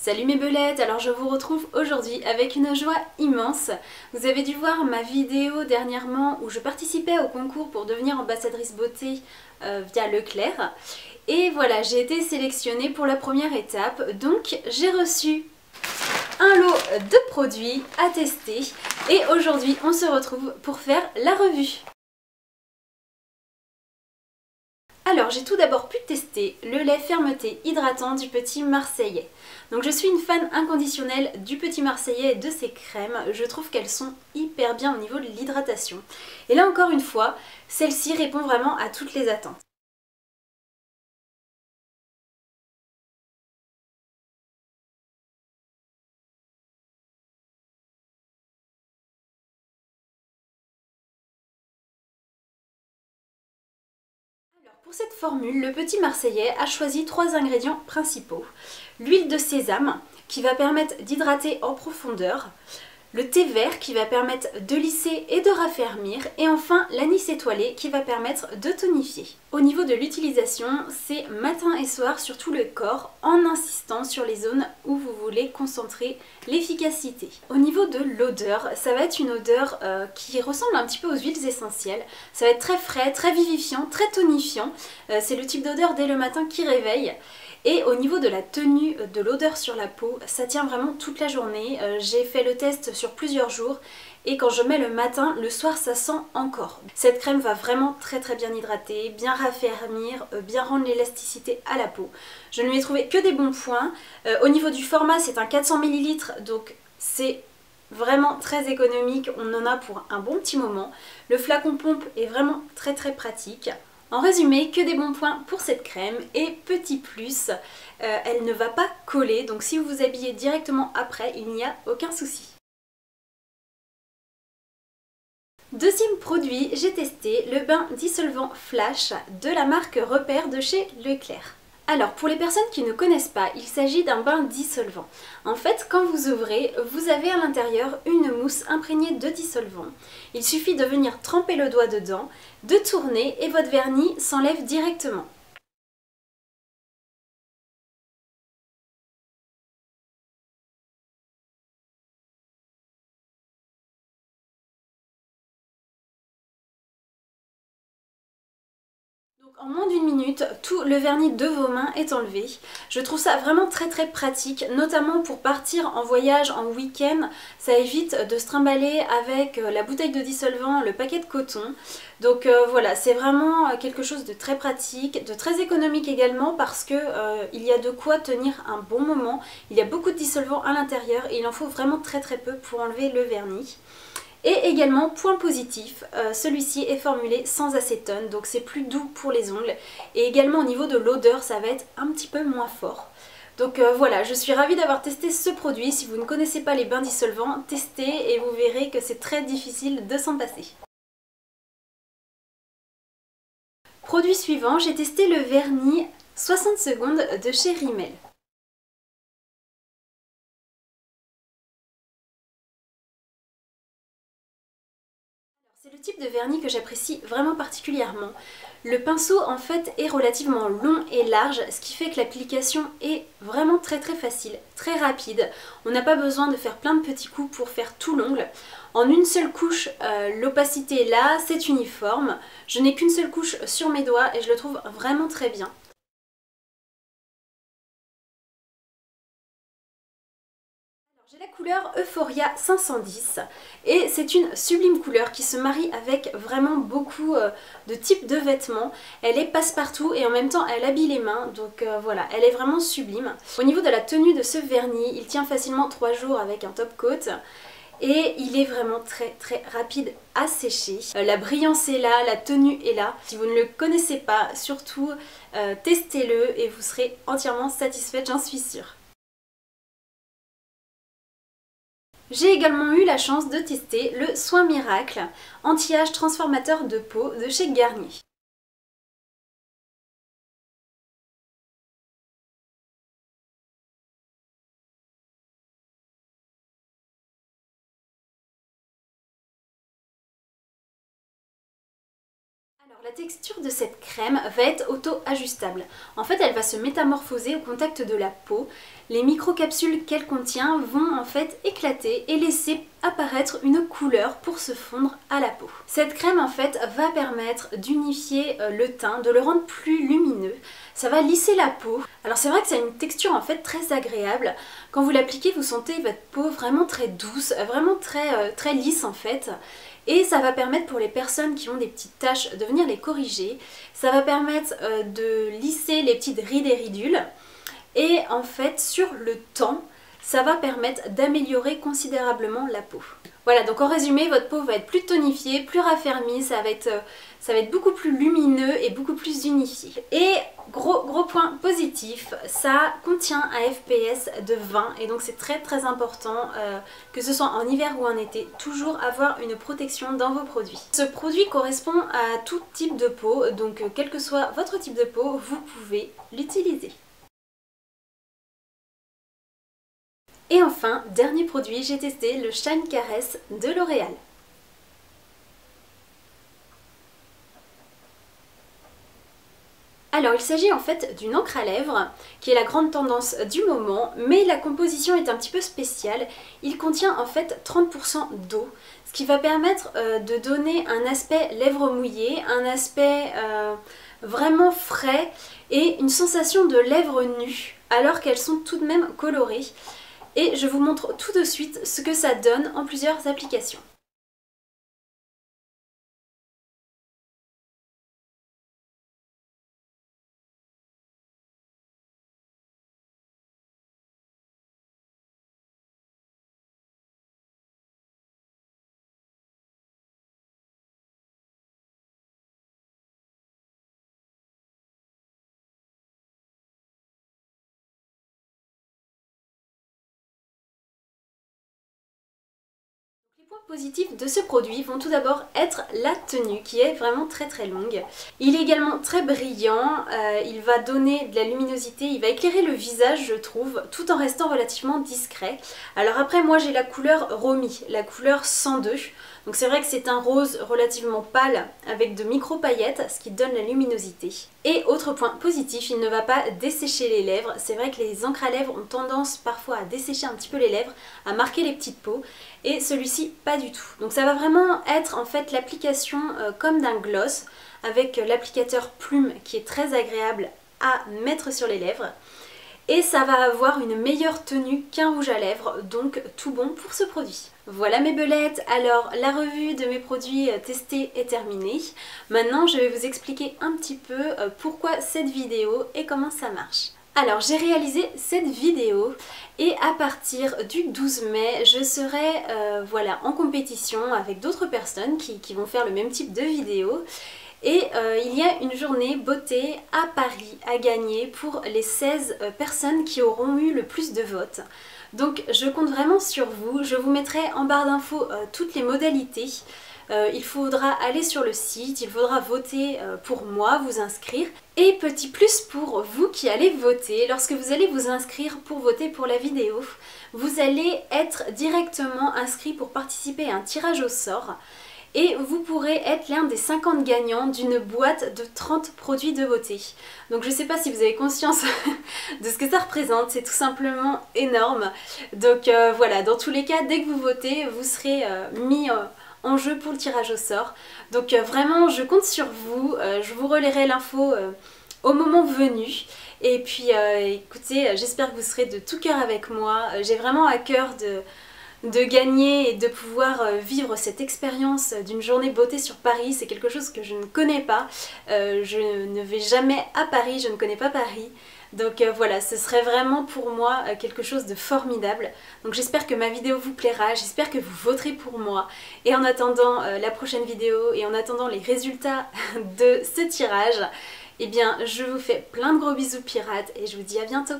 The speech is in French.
Salut mes belettes, alors je vous retrouve aujourd'hui avec une joie immense. Vous avez dû voir ma vidéo dernièrement où je participais au concours pour devenir ambassadrice beauté via Leclerc. Et voilà, j'ai été sélectionnée pour la première étape, donc j'ai reçu un lot de produits à tester. Et aujourd'hui on se retrouve pour faire la revue. Alors j'ai tout d'abord pu tester le lait fermeté hydratant du Petit Marseillais. Donc je suis une fan inconditionnelle du Petit Marseillais et de ses crèmes. Je trouve qu'elles sont hyper bien au niveau de l'hydratation. Et là encore une fois, celle-ci répond vraiment à toutes les attentes. Pour cette formule, le Petit Marseillais a choisi 3 ingrédients principaux. L'huile de sésame qui va permettre d'hydrater en profondeur, le thé vert qui va permettre de lisser et de raffermir, et enfin l'anis étoilé qui va permettre de tonifier. Au niveau de l'utilisation, c'est matin et soir sur tout le corps en insistant sur les zones où vous voulez concentrer l'efficacité. Au niveau de l'odeur, ça va être une odeur qui ressemble un petit peu aux huiles essentielles. Ça va être très frais, très vivifiant, très tonifiant. C'est le type d'odeur dès le matin qui réveille. Et au niveau de la tenue de l'odeur sur la peau, ça tient vraiment toute la journée. J'ai fait le test sur plusieurs jours et quand je mets le matin, le soir ça sent encore. Cette crème va vraiment très bien hydrater, bien raffermir, bien rendre l'élasticité à la peau. Je ne lui ai trouvé que des bons points. Au niveau du format, c'est un 400 ml, donc c'est vraiment très économique. On en a pour un bon petit moment. Le flacon pompe est vraiment très pratique. En résumé, que des bons points pour cette crème et petit plus, elle ne va pas coller, donc si vous vous habillez directement après, il n'y a aucun souci. Deuxième produit, j'ai testé le bain dissolvant Flash de la marque Repère de chez Leclerc. Alors, pour les personnes qui ne connaissent pas, il s'agit d'un bain dissolvant. En fait, quand vous ouvrez, vous avez à l'intérieur une mousse imprégnée de dissolvant. Il suffit de venir tremper le doigt dedans, de tourner et votre vernis s'enlève directement. Donc en moins d'une minute, tout le vernis de vos mains est enlevé. Je trouve ça vraiment très pratique, notamment pour partir en voyage, en week-end. Ça évite de se trimballer avec la bouteille de dissolvant, le paquet de coton. Donc voilà, c'est vraiment quelque chose de très pratique, de très économique également parce que il y a de quoi tenir un bon moment. Il y a beaucoup de dissolvant à l'intérieur et il en faut vraiment très peu pour enlever le vernis. Et également, point positif, celui-ci est formulé sans acétone, donc c'est plus doux pour les ongles. Et également au niveau de l'odeur, ça va être un petit peu moins fort. Donc voilà, je suis ravie d'avoir testé ce produit. Si vous ne connaissez pas les bains dissolvants, testez et vous verrez que c'est très difficile de s'en passer. Produit suivant, j'ai testé le vernis 60 secondes de chez Rimmel. C'est le type de vernis que j'apprécie vraiment particulièrement. Le pinceau en fait est relativement long et large, ce qui fait que l'application est vraiment très facile, très rapide. On n'a pas besoin de faire plein de petits coups pour faire tout l'ongle. En une seule couche, l'opacité est là, c'est uniforme. Je n'ai qu'une seule couche sur mes doigts et je le trouve vraiment très bien. J'ai la couleur Euphoria 510 et c'est une sublime couleur qui se marie avec vraiment beaucoup de types de vêtements. Elle est passe-partout et en même temps elle habille les mains, donc voilà, elle est vraiment sublime. Au niveau de la tenue de ce vernis, il tient facilement 3 jours avec un top coat. Et il est vraiment très rapide à sécher. La brillance est là, la tenue est là. Si vous ne le connaissez pas, surtout testez-le et vous serez entièrement satisfaite, j'en suis sûre. J'ai également eu la chance de tester le Soin Miracle anti-âge transformateur de peau de chez Garnier. Alors La texture de cette crème va être auto-ajustable. En fait, elle va se métamorphoser au contact de la peau. Les microcapsules qu'elle contient vont en fait éclater et laisser apparaître une couleur pour se fondre à la peau. Cette crème en fait va permettre d'unifier le teint, de le rendre plus lumineux. Ça va lisser la peau. Alors c'est vrai que ça a une texture en fait très agréable. Quand vous l'appliquez, vous sentez votre peau vraiment très douce, vraiment très lisse en fait. Et ça va permettre pour les personnes qui ont des petites taches de venir les corriger. Ça va permettre de lisser les petites rides et ridules. Et en fait, sur le temps, ça va permettre d'améliorer considérablement la peau. Voilà, donc en résumé, votre peau va être plus tonifiée, plus raffermie, ça va être beaucoup plus lumineux et beaucoup plus unifié. Et gros point positif, ça contient un FPS de 20 et donc c'est très important que ce soit en hiver ou en été, toujours avoir une protection dans vos produits. Ce produit correspond à tout type de peau, donc quel que soit votre type de peau, vous pouvez l'utiliser. Et enfin, dernier produit, j'ai testé le Shine Caress de L'Oréal. Alors il s'agit en fait d'une encre à lèvres qui est la grande tendance du moment, mais la composition est un petit peu spéciale. Il contient en fait 30% d'eau, ce qui va permettre de donner un aspect lèvres mouillées, un aspect vraiment frais et une sensation de lèvres nues alors qu'elles sont tout de même colorées. Et je vous montre tout de suite ce que ça donne en plusieurs applications. Les points positifs de ce produit vont tout d'abord être la tenue qui est vraiment très longue. Il est également très brillant, il va donner de la luminosité, il va éclairer le visage je trouve, tout en restant relativement discret. Alors après moi j'ai la couleur Romy, la couleur 102. Donc c'est vrai que c'est un rose relativement pâle avec de micro paillettes, ce qui donne la luminosité. Et autre point positif, il ne va pas dessécher les lèvres. C'est vrai que les encres à lèvres ont tendance parfois à dessécher un petit peu les lèvres, à marquer les petites peaux. Et celui-ci pas du tout. Donc ça va vraiment être en fait l'application comme d'un gloss, avec l'applicateur plume qui est très agréable à mettre sur les lèvres. Et ça va avoir une meilleure tenue qu'un rouge à lèvres, donc tout bon pour ce produit. Voilà mes belettes, alors la revue de mes produits testés est terminée. Maintenant je vais vous expliquer un petit peu pourquoi cette vidéo et comment ça marche. Alors j'ai réalisé cette vidéo et à partir du 12 mai je serai voilà, en compétition avec d'autres personnes qui vont faire le même type de vidéo. Et il y a une journée beauté à Paris à gagner pour les 16 personnes qui auront eu le plus de votes. Donc je compte vraiment sur vous, je vous mettrai en barre d'infos toutes les modalités. Il faudra aller sur le site, il faudra voter pour moi, vous inscrire. Et petit plus pour vous qui allez voter, lorsque vous allez vous inscrire pour voter pour la vidéo, vous allez être directement inscrit pour participer à un tirage au sort. Et vous pourrez être l'un des 50 gagnants d'une boîte de 30 produits de beauté. Donc je ne sais pas si vous avez conscience de ce que ça représente, c'est tout simplement énorme. Donc voilà, dans tous les cas, dès que vous votez, vous serez mis en jeu pour le tirage au sort. Donc vraiment, je compte sur vous, je vous relayerai l'info au moment venu. Et puis écoutez, j'espère que vous serez de tout cœur avec moi. J'ai vraiment à cœur de gagner et de pouvoir vivre cette expérience d'une journée beauté sur Paris. C'est quelque chose que je ne connais pas. Je ne vais jamais à Paris, je ne connais pas Paris. Donc voilà, ce serait vraiment pour moi quelque chose de formidable. Donc j'espère que ma vidéo vous plaira, j'espère que vous voterez pour moi. Et en attendant la prochaine vidéo et en attendant les résultats de ce tirage, eh bien je vous fais plein de gros bisous pirates et je vous dis à bientôt.